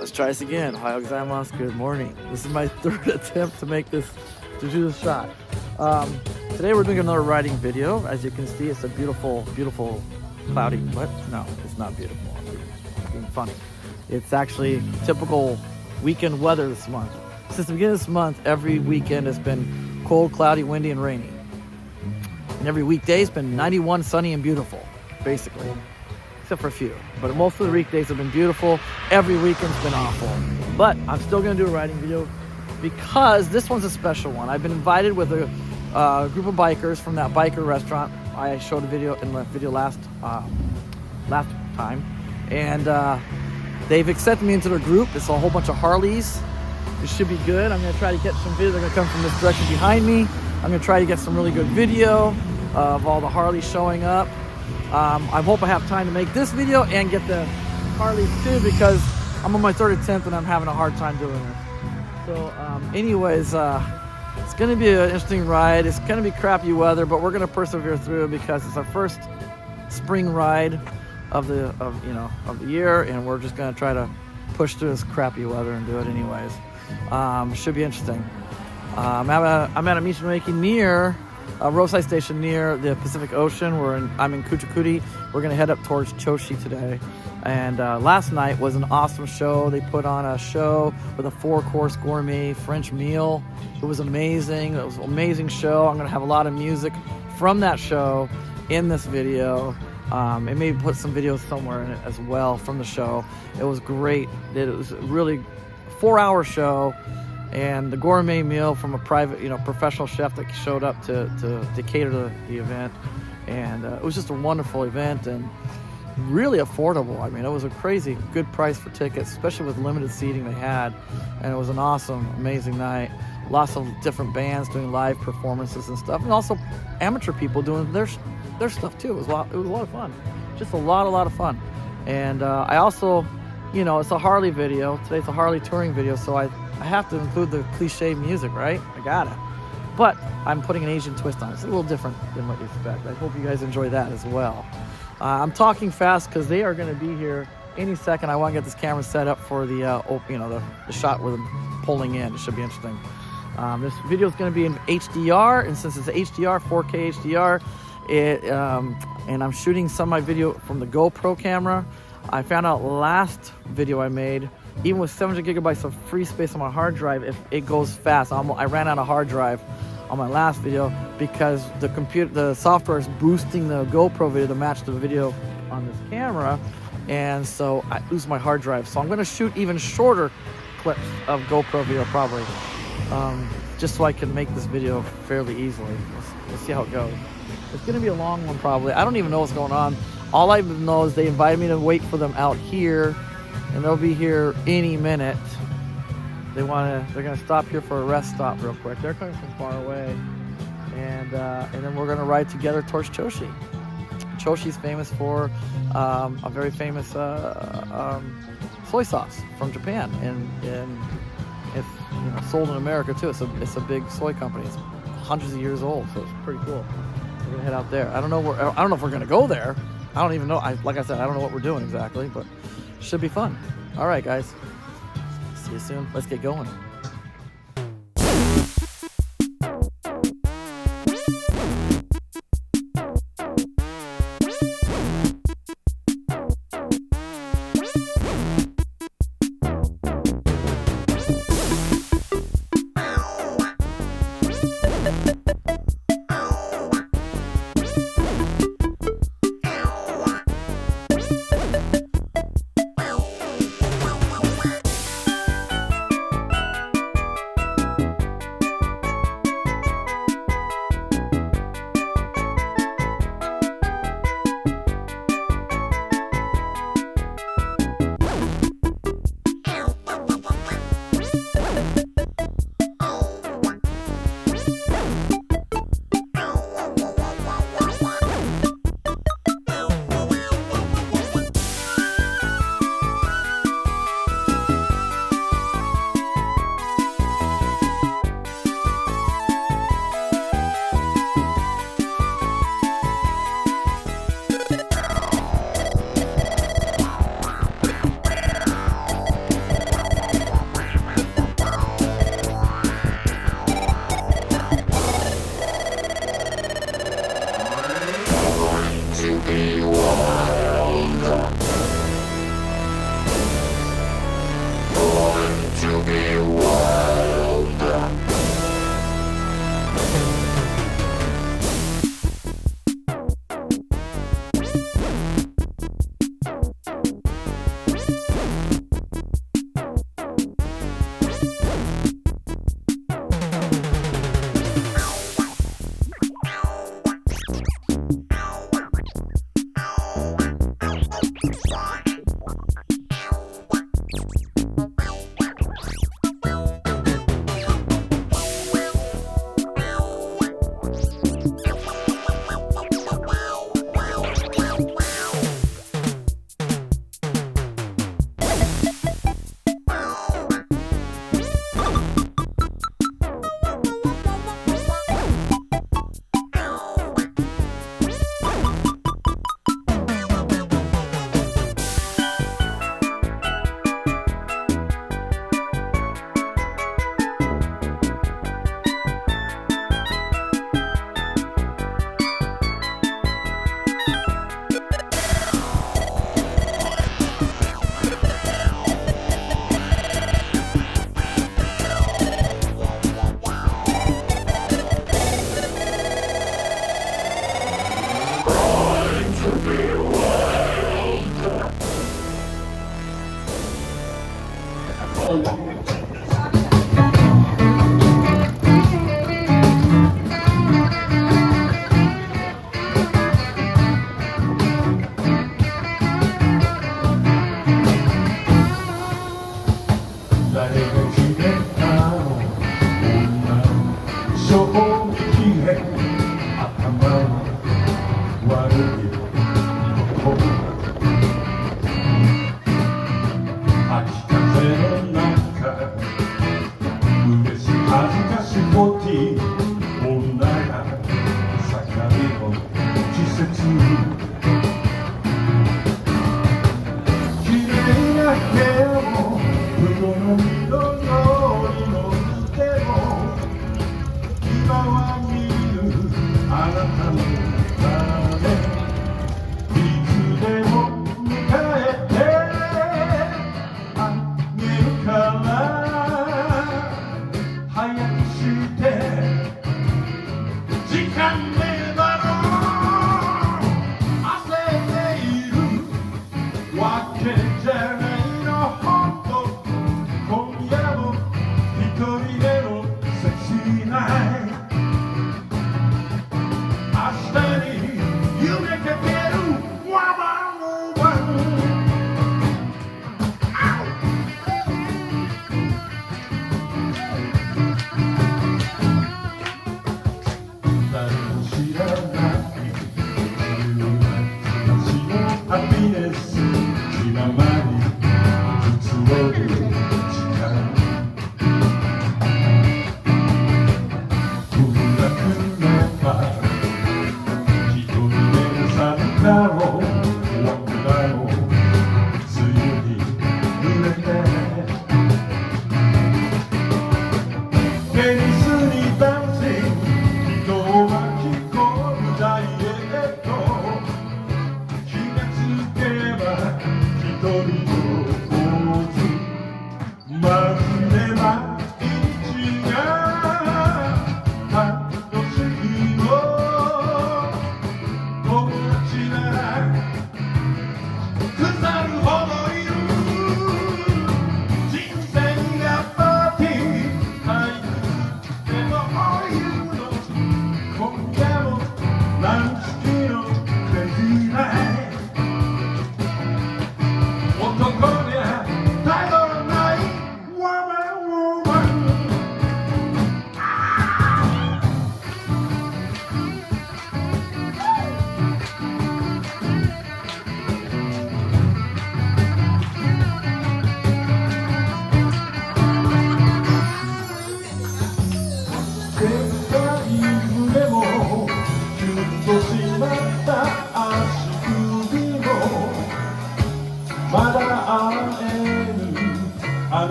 Let's try this again. Ohio gozaimasu. Good morning. This is my third attempt to do this shot. Today we're doing another riding video. As you can see, it's a beautiful, beautiful cloudy. What? No, it's not beautiful. I'm being funny. It's actually typical weekend weather this month. Since the beginning of this month, every weekend has been cold, cloudy, windy, and rainy. And every weekday has been 91, sunny, and beautiful, basically. Except for a few. But most of the weekdays have been beautiful. Every weekend's been awful. But I'm still going to do a riding video because this one's a special one. I've been invited with a group of bikers from that biker restaurant I showed a video in the video last time. And they've accepted me into their group. It's a whole bunch of Harleys. It should be good. I'm going to try to get some video. They're going to come from this direction behind me. I'm going to try to get some really good video of all the Harleys showing up. I hope I have time to make this video and get the Harleys too, because I'm on my third attempt and I'm having a hard time doing it. So anyways, it's going to be an interesting ride. It's going to be crappy weather, but we're going to persevere through it because it's our first spring ride of the year, and we're just going to try to push through this crappy weather and do it anyways. Should be interesting. I'm at a Michinoeki near a roadside station near the Pacific Ocean. I'm in Kuchikuri. We're gonna head up towards Choshi today. And last night was an awesome show. They put on a show with a 4-course gourmet French meal. It was amazing. It was an amazing show. I'm gonna have a lot of music from that show in this video. And maybe put some videos somewhere in it as well from the show. It was great. It was a really 4-hour show. And the gourmet meal from a private, professional chef that showed up to cater to the event. And it was just a wonderful event and really affordable. I mean, it was a crazy good price for tickets, especially with limited seating they had. And it was an awesome, amazing night. Lots of different bands doing live performances and stuff. And also amateur people doing their stuff too. It was a lot of fun. Just a lot of fun. And I also, it's a Harley video. Today's a Harley touring video, so I have to include the cliche music, right? I gotta. But I'm putting an Asian twist on it. It's a little different than what you expect. I hope you guys enjoy that as well. I'm talking fast because they are going to be here any second. I want to get this camera set up for the shot with them pulling in. It should be interesting. This video is going to be in HDR, and since it's HDR, 4K HDR, and I'm shooting some of my video from the GoPro camera. I found out last video I made, even with 700 gigabytes of free space on my hard drive, if it goes fast. I ran out of hard drive on my last video because the software is boosting the GoPro video to match the video on this camera, and so I lose my hard drive. So I'm going to shoot even shorter clips of GoPro video probably, just so I can make this video fairly easily. Let's see how it goes. It's going to be a long one probably. I don't even know what's going on. All I know is they invited me to wait for them out here, and they'll be here any minute. They're gonna stop here for a rest stop real quick. They're coming from far away, and then we're gonna ride together towards Choshi. Choshi's famous for a very famous soy sauce from Japan, and it's sold in America too. It's a big soy company. It's hundreds of years old, so it's pretty cool. We're gonna head out there. I don't know if we're gonna go there. I don't even know. Like I said, I don't know what we're doing exactly, but it should be fun. All right, guys. See you soon. Let's get going.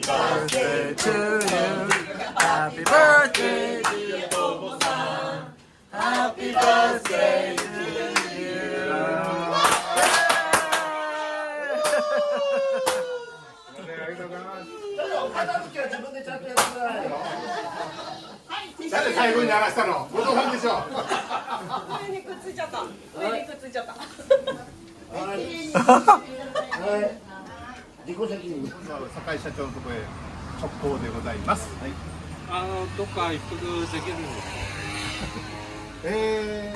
birthday to you. Happy birthday, dear Bobo-san. Happy birthday to you.誰最後に流したの？後藤さんでしょ。上にくっついちゃった。上にくっついちゃった。はい。自己責任。堺社長のとこへ。直行でございます。どっか一服できるんで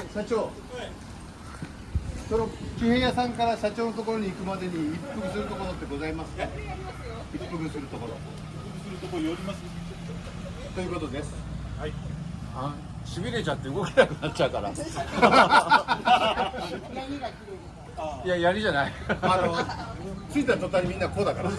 すか？社長、その機兵屋さんから社長のところに行くまでに一服するところってございますか？一服するところ。寄ります。ということです。はい。しびれちゃって動けなくなっちゃうから。いや、槍じゃない。着いた途端にみんなこうだから。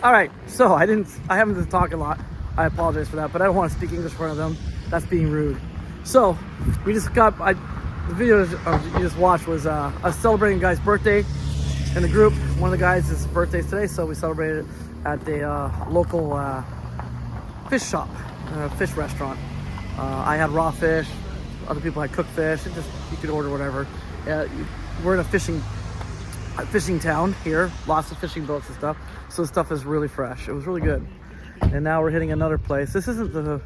All right, so I haven't to talk a lot. I apologize for that, but I don't want to speak English in front of them. That's being rude. So we just got, the video you just watched was us celebrating a guy's birthday in the group. One of the guys' birthday is today, so we celebrated at the local fish shop, fish restaurant. I had raw fish, other people had cooked fish, and just, you could order whatever. We're in a fishing town here, lots of fishing boats and stuff, so the stuff is really fresh. It was really good. And now we're hitting another place. This isn't the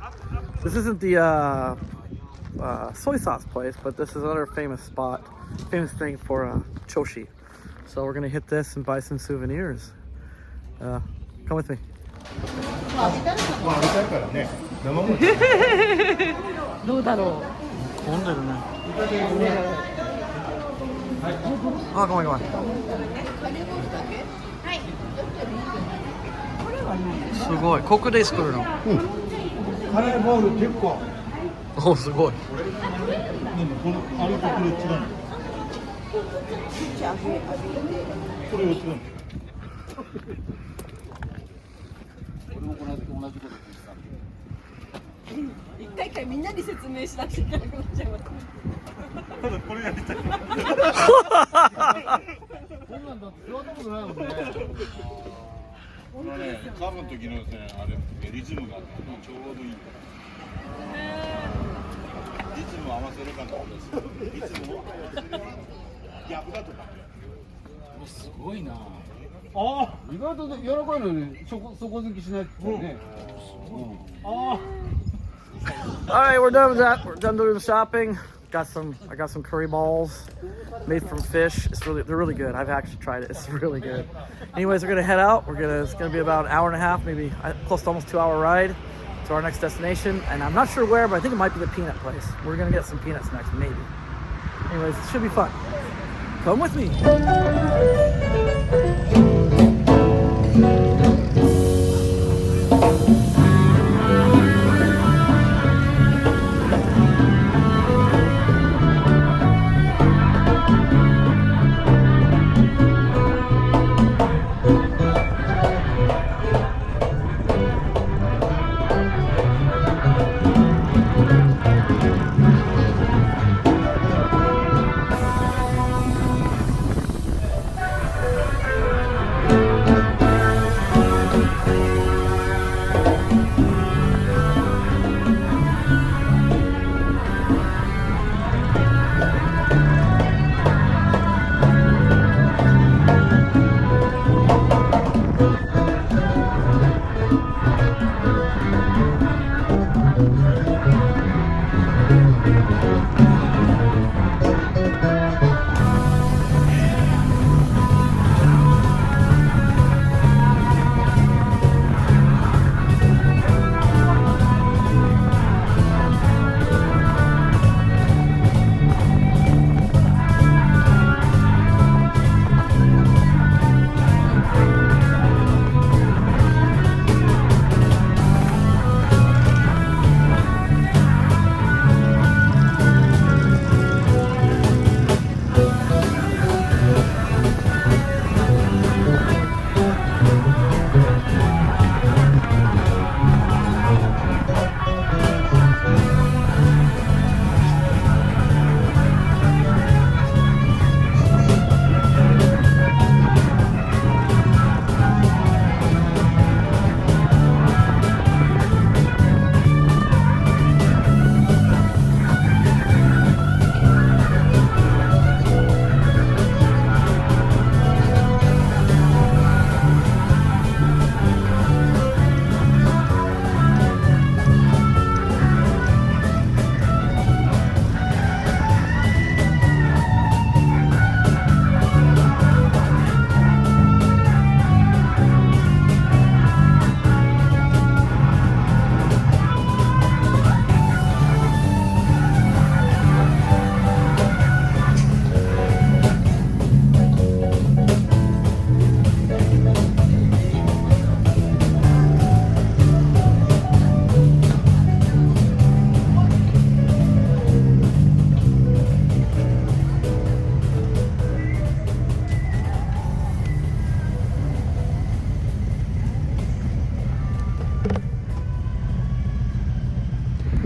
soy sauce place, but this is another famous thing for choshi. So we're gonna hit this and buy some souvenirs. Come with me. どうだろう。混んでるね。あ、ごめんごめん。すごい。ここで作るの。カレーボール10個。お、すごい。このあれとこれ違うの。これは違うの。俺も同じこと言ってた。一回みんなに説明しなくちゃいけなくなっちゃいます。ただこれやりたい。こんなんだって座ったことないもんね。このね、カブの時のですね、あれリズムがちょうどいい。リズムを合わせるかとです。リズムを逆だとか。すごいな。あ、意外と柔らかいのに底付きしないってね。あ。All right, we're done with that. We're done doing the shopping. I got some curry balls made from fish. They're really good. I've actually tried it. It's really good. Anyways, we're gonna head out. It's gonna be about an hour and a half, maybe close to almost 2-hour ride to our next destination. And I'm not sure where, but I think it might be the peanut place. We're gonna get some peanuts next, maybe. Anyways, it should be fun. Come with me.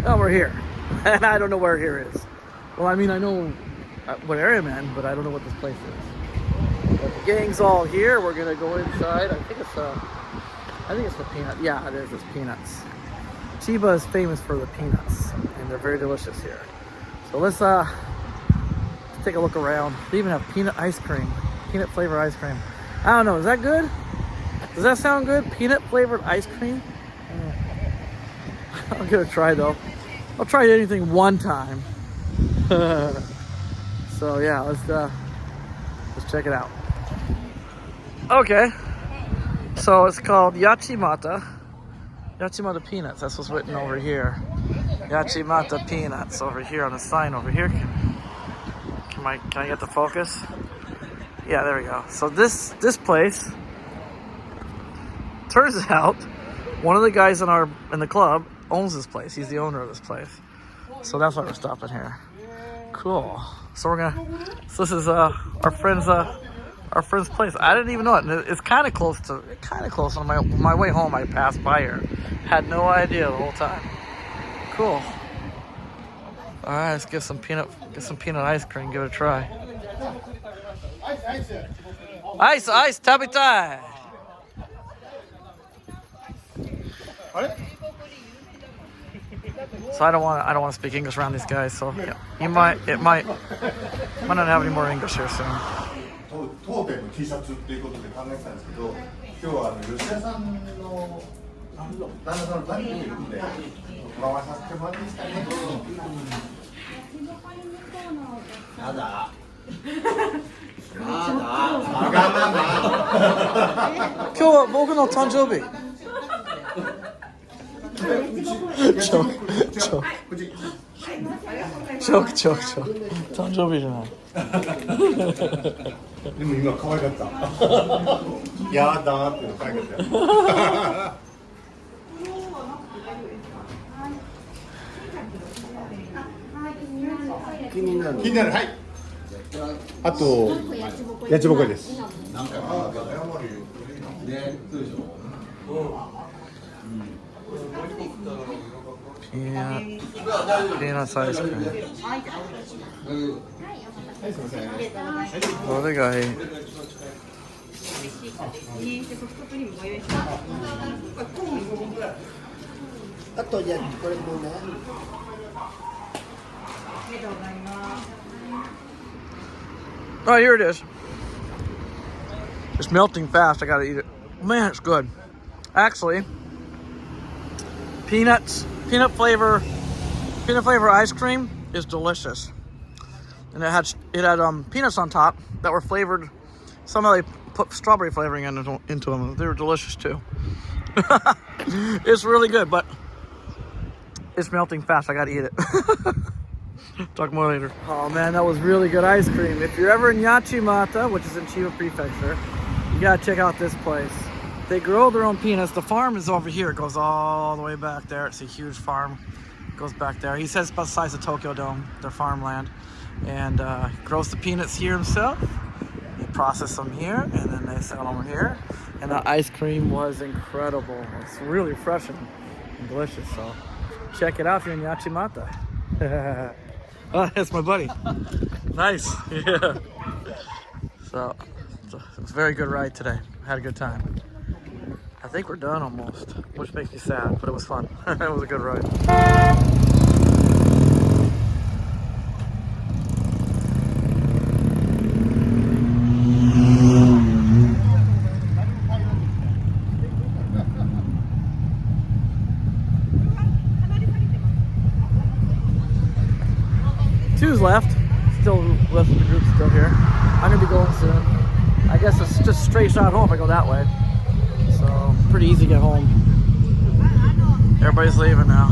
Oh, we're here. And I don't know where here is. Well, I mean, I know what area I'm in, but I don't know what this place is. But the gang's all here. We're gonna go inside. I think it's the peanut. Yeah, it is. It's peanuts. Chiba is famous for the peanuts, and they're very delicious here. So let's take a look around. They even have peanut ice cream, peanut flavored ice cream. I don't know. Is that good? Does that sound good? Peanut flavored ice cream? I'll give it a try though. I'll try anything one time. So yeah, let's check it out. Okay. So it's called Yachimata. Yachimata peanuts. That's what's written over here. Yachimata peanuts over here on the sign over here. Can I get the focus? Yeah, there we go. So this place, turns out one of the guys in the club owns this place. He's the owner of this place. So that's why we're stopping here. Cool. So this is our friend's place. I didn't even know it. It's kind of close. On my way home, I passed by here. Had no idea the whole time. Cool. All right, let's get some peanut ice cream. Give it a try. Ice, tabitai. So I don't want to speak English around these guys. So yeah, it might not have any more English here soon. 当店の T シャツっていうことで考えてたんですけど、今日は吉田さんの旦那さんの誕生日いるんで、回させてもらっていいですかね。やだ。今日は僕の誕生日。ちょ誕生日じゃない。でも今可愛かった。やだーって可愛かったよ。気になる、はい。あとやちぼこいです。なんかPeanuts ice cream. What do they got here? あとじゃこれもね。Oh, here it is. It's melting fast. I gotta eat it. Man, it's good. Actually, peanut flavor ice cream is delicious. And it had peanuts on top that were flavored. Somehow they put strawberry flavoring into them. They were delicious too. It's really good, but it's melting fast. I gotta eat it. Talk more later. Oh man, that was really good ice cream. If you're ever in Yachimata, which is in Chiba Prefecture, you gotta check out this place. They grow their own peanuts. The farm is over here. It goes all the way back there. It's a huge farm. It goes back there. He says it's about the size of Tokyo Dome, their farmland. And grows the peanuts here himself. They process them here, and then they sell them here. And the ice cream was incredible. It's really refreshing and delicious. So check it out if you're in Yachimata. Oh, that's my buddy. Nice. Yeah. So it's a very good ride today. Had a good time. I think we're done almost, which makes me sad, but it was fun. It was a good ride. Two's left. Still, the rest of the group's still here. I'm gonna be going soon. I guess it's just straight shot home if I go that way. So pretty easy to get home. Everybody's leaving now.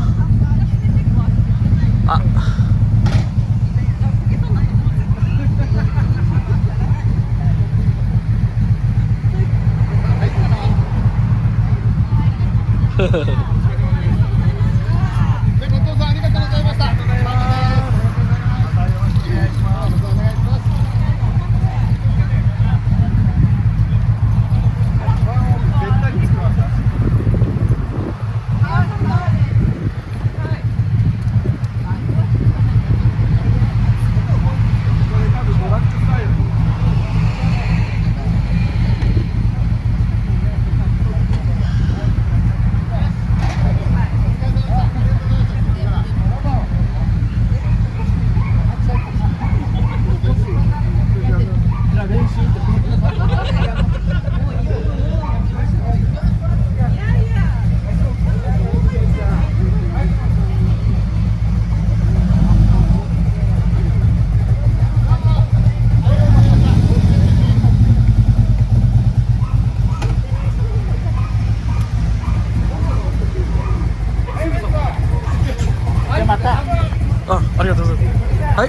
arigatou gozaimasu. Hi.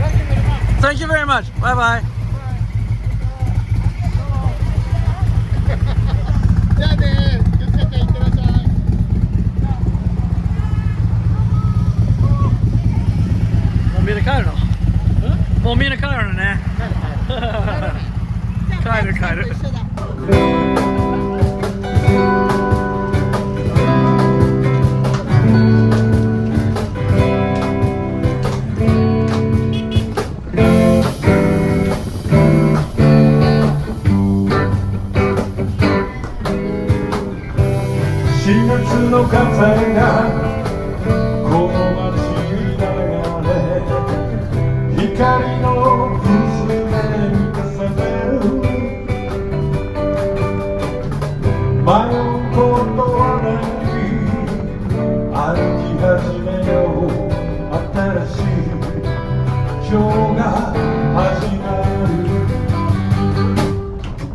Thank you very much. Bye bye. じゃあね、気をつけていってらっしゃい。もうみんな帰るの？もうみんな帰るのね。帰る帰る。4月の風がこの街に流れ光の薄めに重ねる迷うことはない歩き始めよう新しい今日が始まる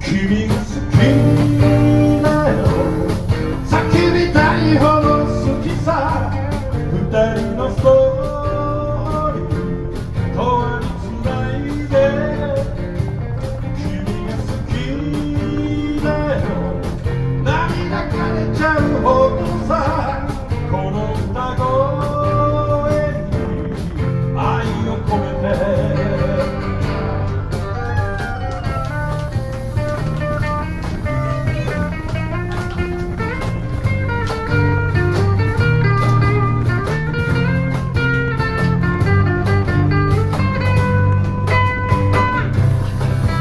君が好きだよ叫びたいほど好きさ二人のストーリー永遠につないで君が好きだよ涙が出ちゃうほどさこの歌声に愛を込めて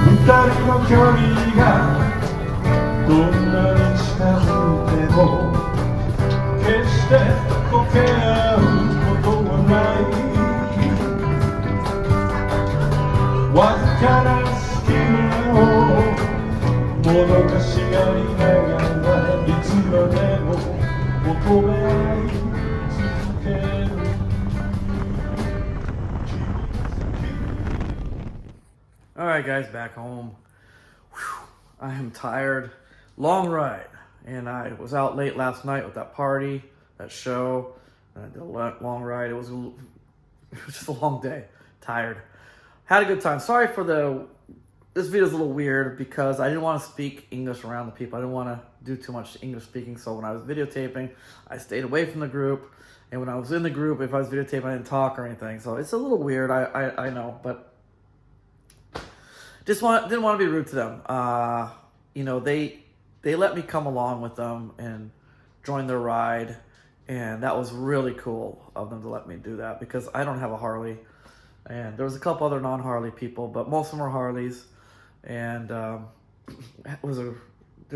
二人の距離がどんなに近づいても決して溶け合うことはないわずかな隙間をもどかしがりながらいつまでも求め合い続ける All right, guys, back home. Whew, I am tired. Long ride, and I was out late last night with that party, that show, and I did a long ride. It was just a long day. Tired. Had a good time. Sorry for this video's a little weird because I didn't want to speak English around the people. I didn't want to do too much English speaking. So when I was videotaping, I stayed away from the group. And when I was in the group, if I was videotaping, I didn't talk or anything. So it's a little weird. I know, but. Didn't want to be rude to them. You know, they let me come along with them and join their ride, and that was really cool of them to let me do that because I don't have a Harley, and there was a couple other non-Harley people, but most of them are Harleys, and they're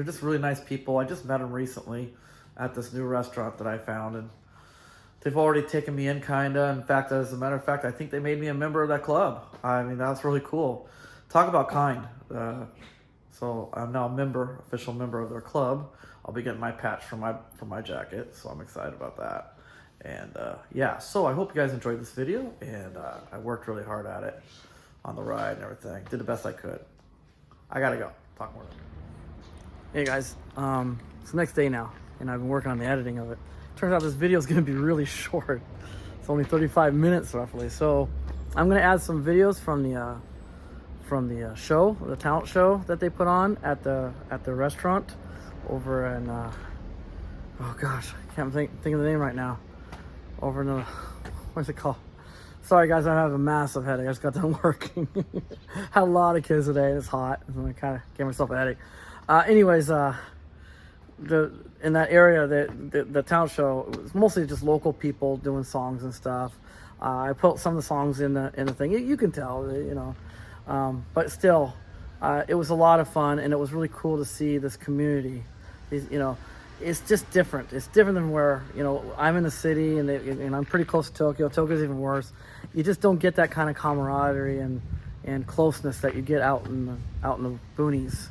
just really nice people. I just met them recently at this new restaurant that I found, and they've already taken me in, kinda. In fact, as a matter of fact, I think they made me a member of that club. I mean, that's really cool. Talk about kind. So I'm now a official member of their club. I'll be getting my patch for my jacket, so I'm excited about that. And yeah, so I hope you guys enjoyed this video, and I worked really hard at it on the ride and everything. Did the best I could. I gotta go. Talk more later. Hey guys, it's the next day now, and I've been working on the editing of it. Turns out this video is gonna be really short. It's only 35 minutes roughly, so I'm gonna add some videos from the show, the talent show that they put on at the restaurant over in oh gosh, I can't think of the name right now. Over in the, what's it called? Sorry guys, I have a massive headache. I just got done working. Had a lot of kids today and it's hot, and I kind of gave myself a headache. Anyways, in that area, the talent show, it was mostly just local people doing songs and stuff. I put some of the songs in the thing. You can tell, you know. But still, it was a lot of fun, and it was really cool to see this community. You know, it's just different. It's different than where, you know, I'm in the city, and I'm pretty close to Tokyo. Tokyo's even worse. You just don't get that kind of camaraderie and closeness that you get out in the boonies.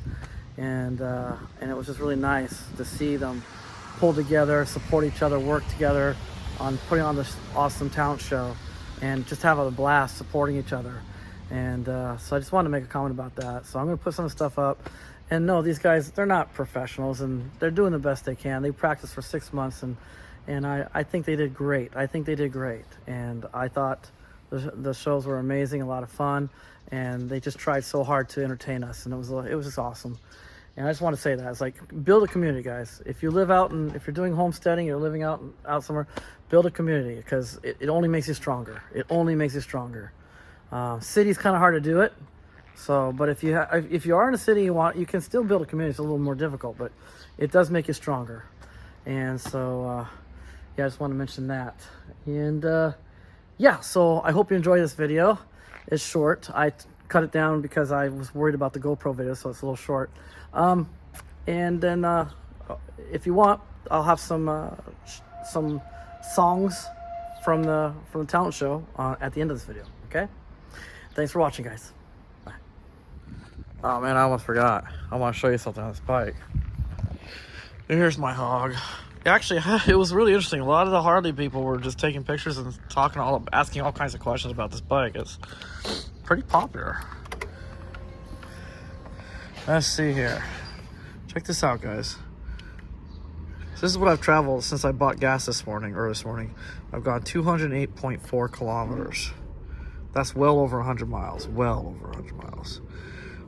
And it was just really nice to see them pull together, support each other, work together on putting on this awesome talent show, and just have a blast supporting each other. And so I just wanted to make a comment about that. So I'm going to put some stuff up. And no, these guys, they're not professionals, and they're doing the best they can. They practiced for 6 months, and I think they did great. I think they did great. And I thought The shows were amazing, a lot of fun, and they just tried so hard to entertain us, and it was just awesome. And I just want to say that it's like, build a community, guys. If you live out and if you're doing homesteading, you're living out somewhere, build a community, because it only makes you stronger. It only makes you stronger. City's kind of hard to do it, so but if you are in a city, you can still build a community. It's a little more difficult, but it does make you stronger. And so yeah, I just want to mention that. And yeah, so I hope you enjoy this video. It's short. I cut it down because I was worried about the GoPro video, so it's a little short. And then if you want, I'll have some songs from the talent show at the end of this video. Okay, thanks for watching, guys. Bye. Oh man, I almost forgot. I want to show you something on this bike. Here's my hog. Actually, it was really interesting. A lot of the Harley people were just taking pictures and asking all kinds of questions about this bike. It's pretty popular. Let's see here. Check this out, guys. So this is what I've traveled since I bought gas this morning. I've gone 208.4 kilometers. That's well over 100 miles. Well over 100 miles.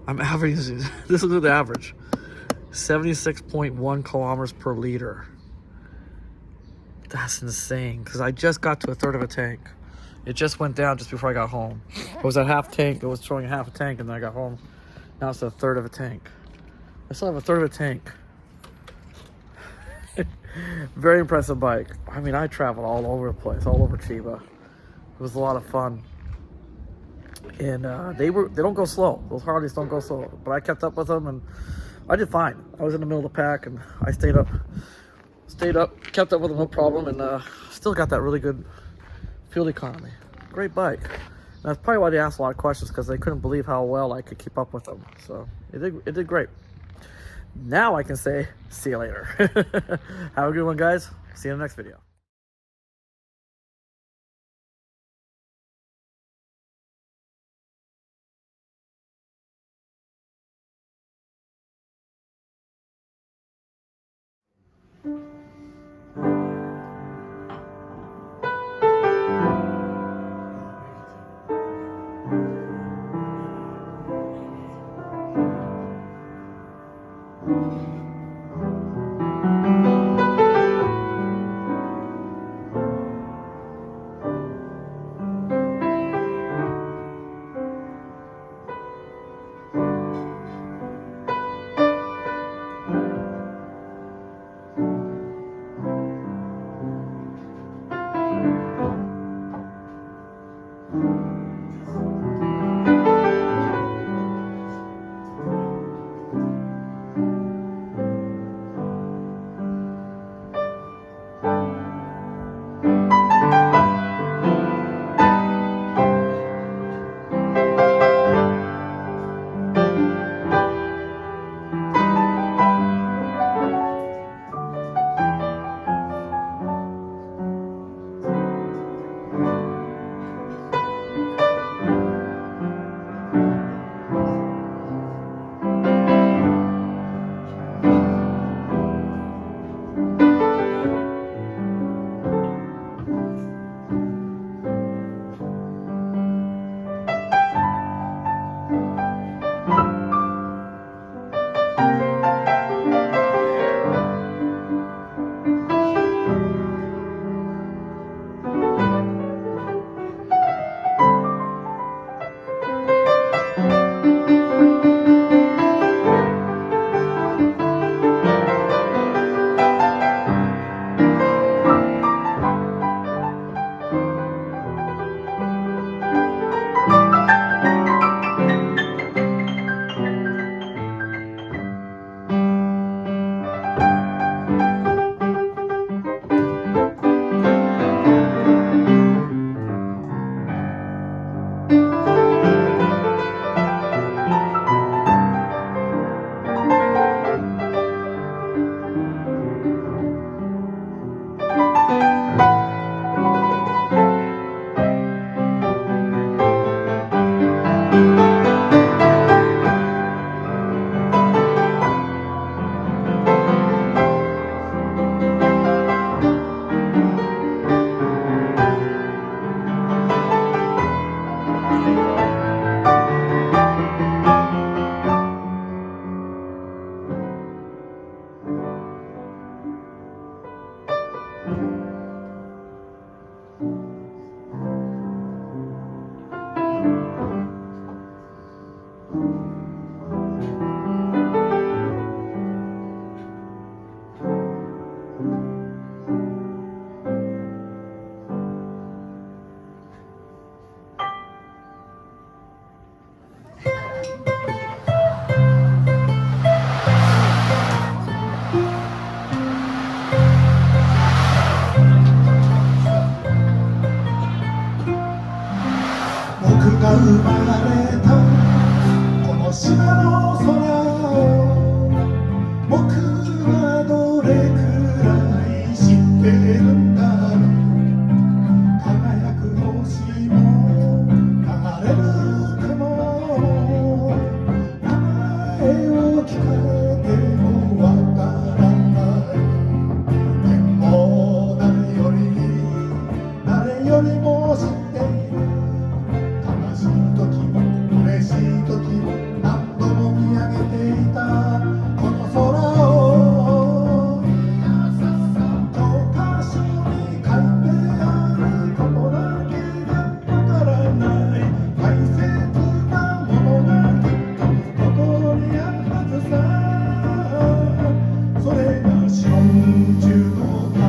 I'm averaging, this is the average, 76.1 kilometers per liter. That's insane, because I just got to a third of a tank. It just went down just before I got home. It was at half tank. It was showing half a tank, and then I got home. Now it's a third of a tank. I still have a third of a tank. Very impressive bike. I mean, I traveled all over the place, all over Chiba. It was a lot of fun. And they don't go slow. Those Harleys don't go slow. But I kept up with them, and I did fine. I was in the middle of the pack, and I stayed up, kept up with them, no problem, and still got that really good fuel economy. Great bike. And that's probably why they asked a lot of questions, because they couldn't believe how well I could keep up with them. So it did great. Now I can say, see you later. Have a good one, guys. See you in the next video. 生まれたこの島の空を僕はどれくらい知ってるんだろう輝く星も流れる雲も名前を聞かれてもわからないでも誰よりも知っている悲しい時も嬉しい時も何度も見上げていたこの空を教科書に書いてあることだけがわからない大切なものがきっとここにあるはずさそれが四万十の宝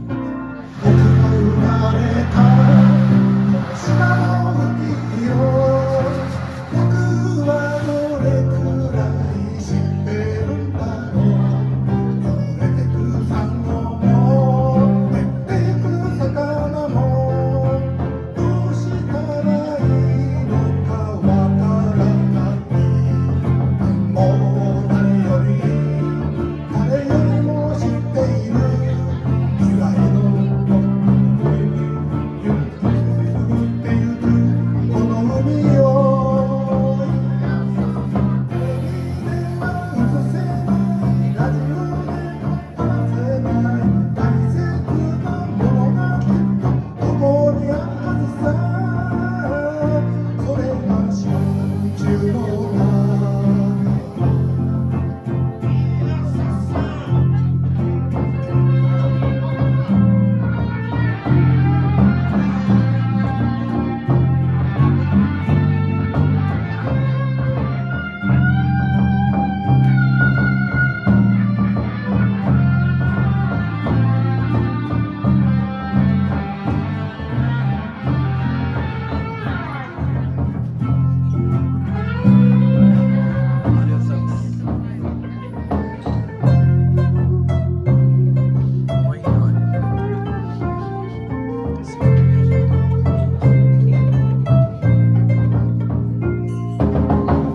僕が生まれたこの島の海を僕はどれくらい知ってるんだろう溢れてくサンゴも減っていく魚もどうしたらいいのかわからないもう誰よりも知っている未来のゆっくり過ぎてゆくこの海をテレビでは映せないラジオでも話せない大切なものがきっとここにあるはずさそれが四万十の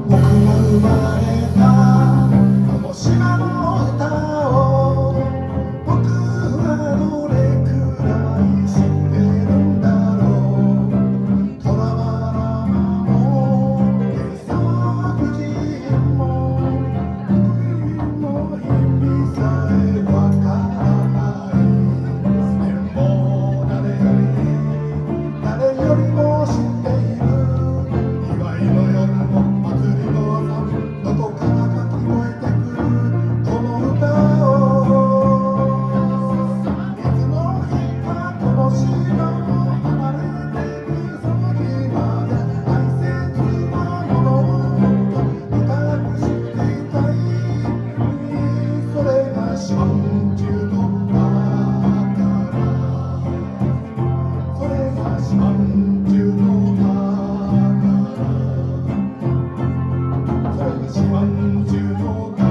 僕が生まれたこの島の歌を僕はどれくらい知ってるんだろうトラバラマもケイサーフ人も意味さえわからないでも誰よりも知っている祝いの夜も祭りの朝もどこからか聞こえてくるこの歌をいつの日かこの島を離れてくその日まで大切なものをもっと深く知っていたいそれが四万十の宝それが四万十の宝それが四万十の宝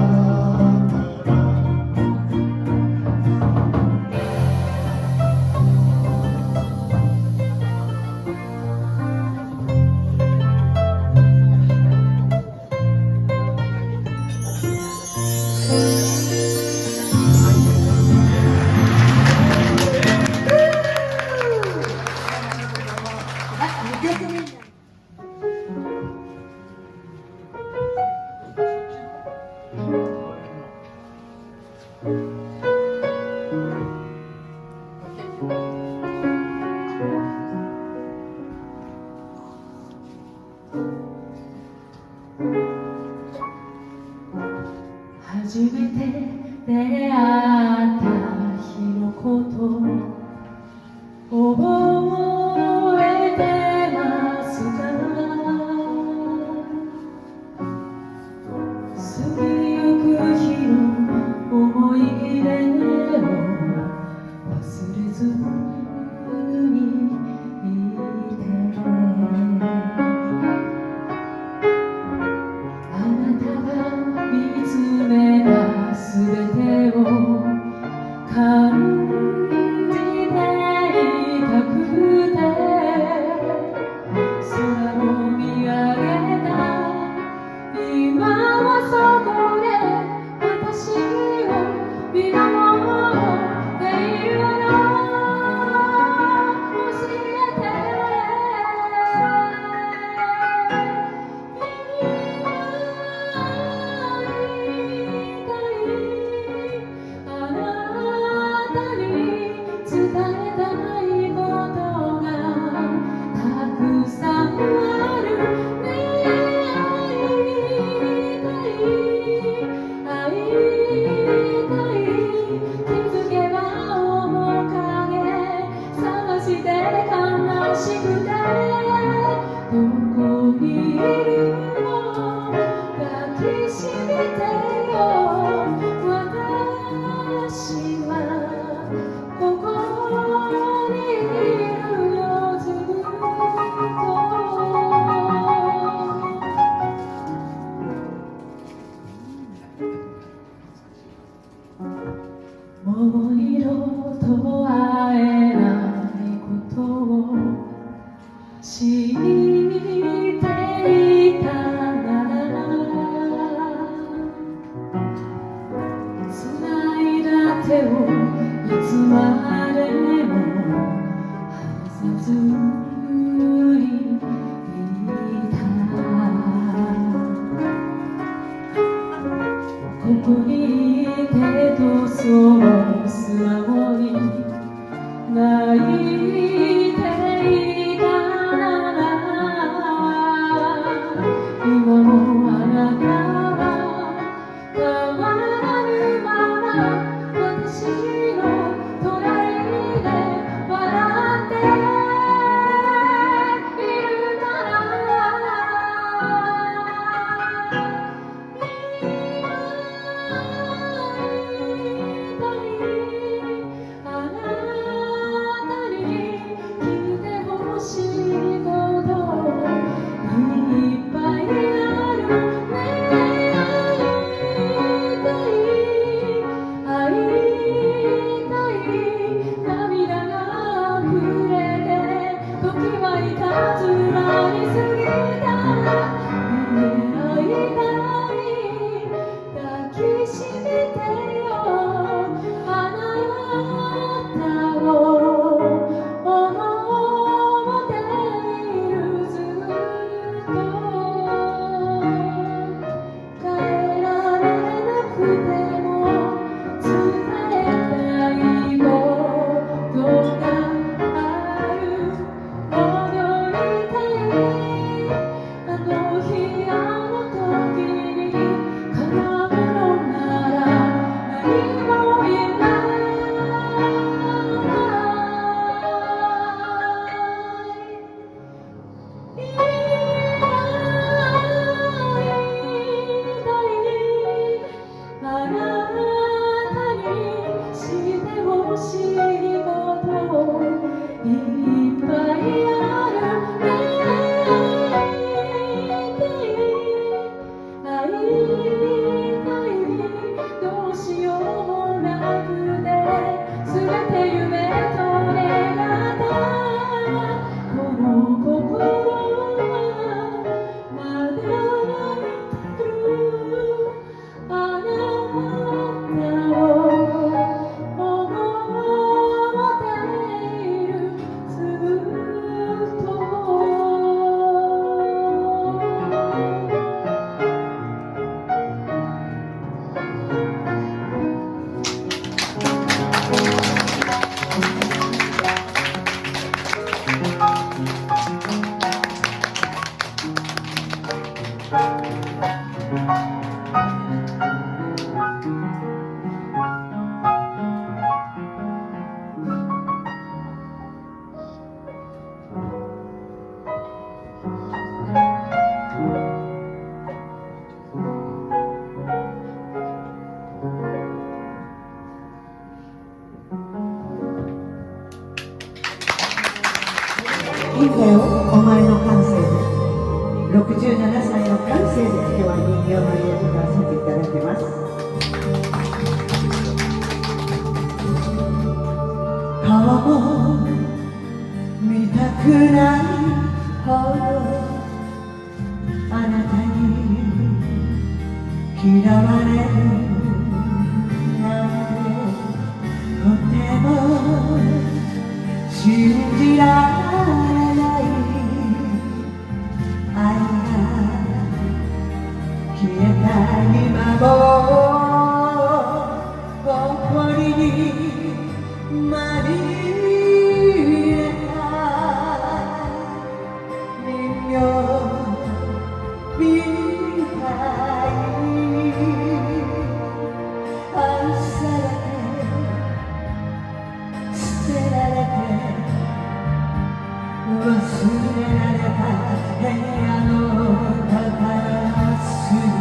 もう二度と会えないことを知っていたなら繋いだ手をいつまでも離さずにいたここにいてとそう素直に泣いていたなら今もあなたは変わらぬまま私の隣で笑っているいいんだよ、お前の感性で。67歳の感性で今日は人形の家に歌わせていただきます。顔も見たくないほどあなたに嫌われるなんてとても信じられない愛が消えた今も誇りにまみれた人形れられた部屋の片隅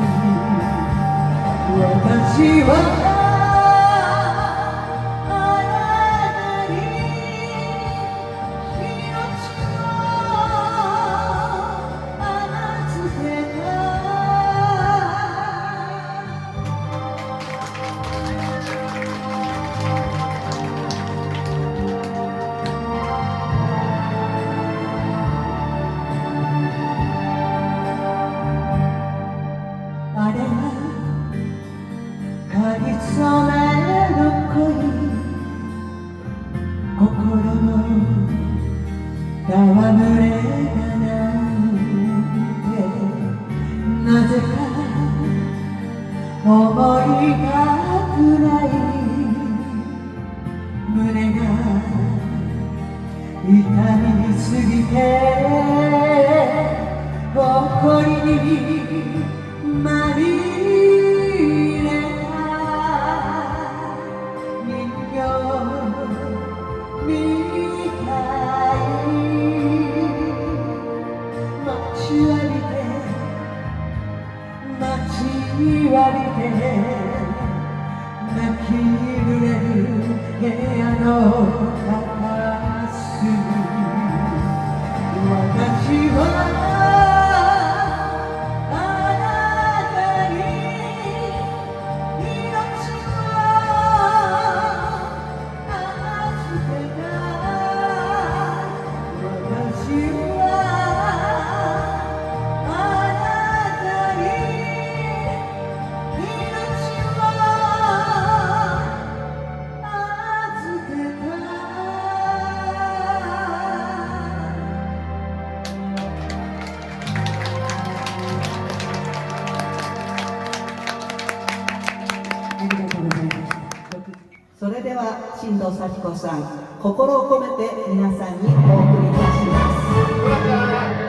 私はあなたに命を預けたあれはかりそめの恋心の戯れだなんてなぜか思いたくない胸が痛みすぎて誇りにまみれた人形みたい待ちわびて待ちわびて泣き濡れる部屋の片隅私はそれでは新藤幸子さん、心を込めて皆さんにお送りいたします。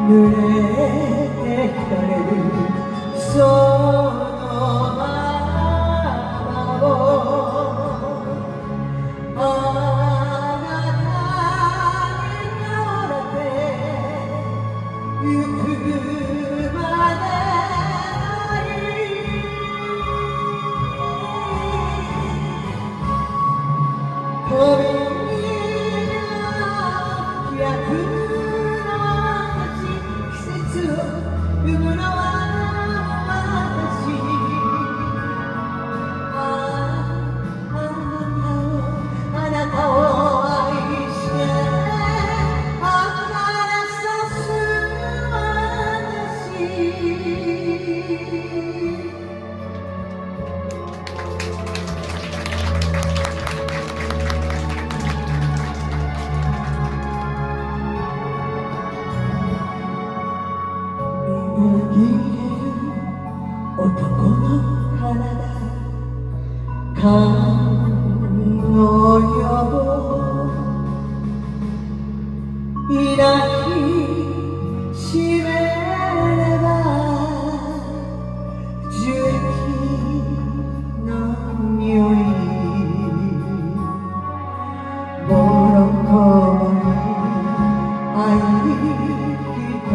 濡れてかれるそのままをあなたに変わってゆくまで飛び男の体感を呼ぼう抱きしめれば樹液の匂いボロコボに愛人の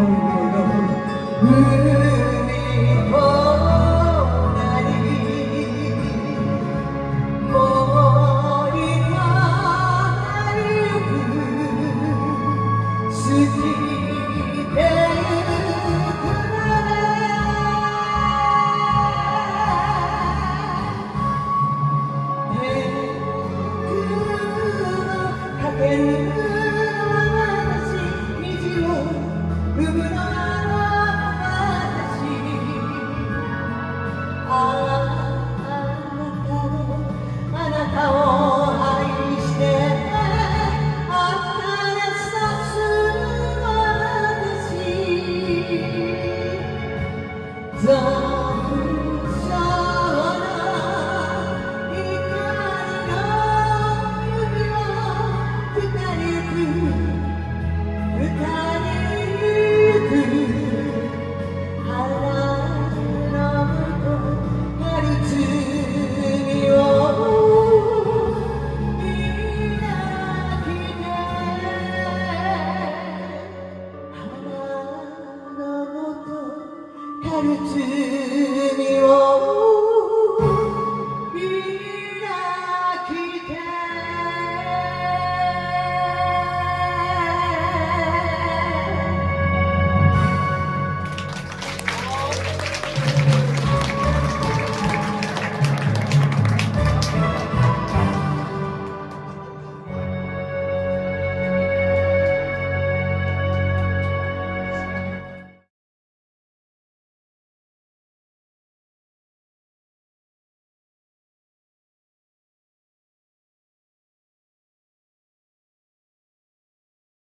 春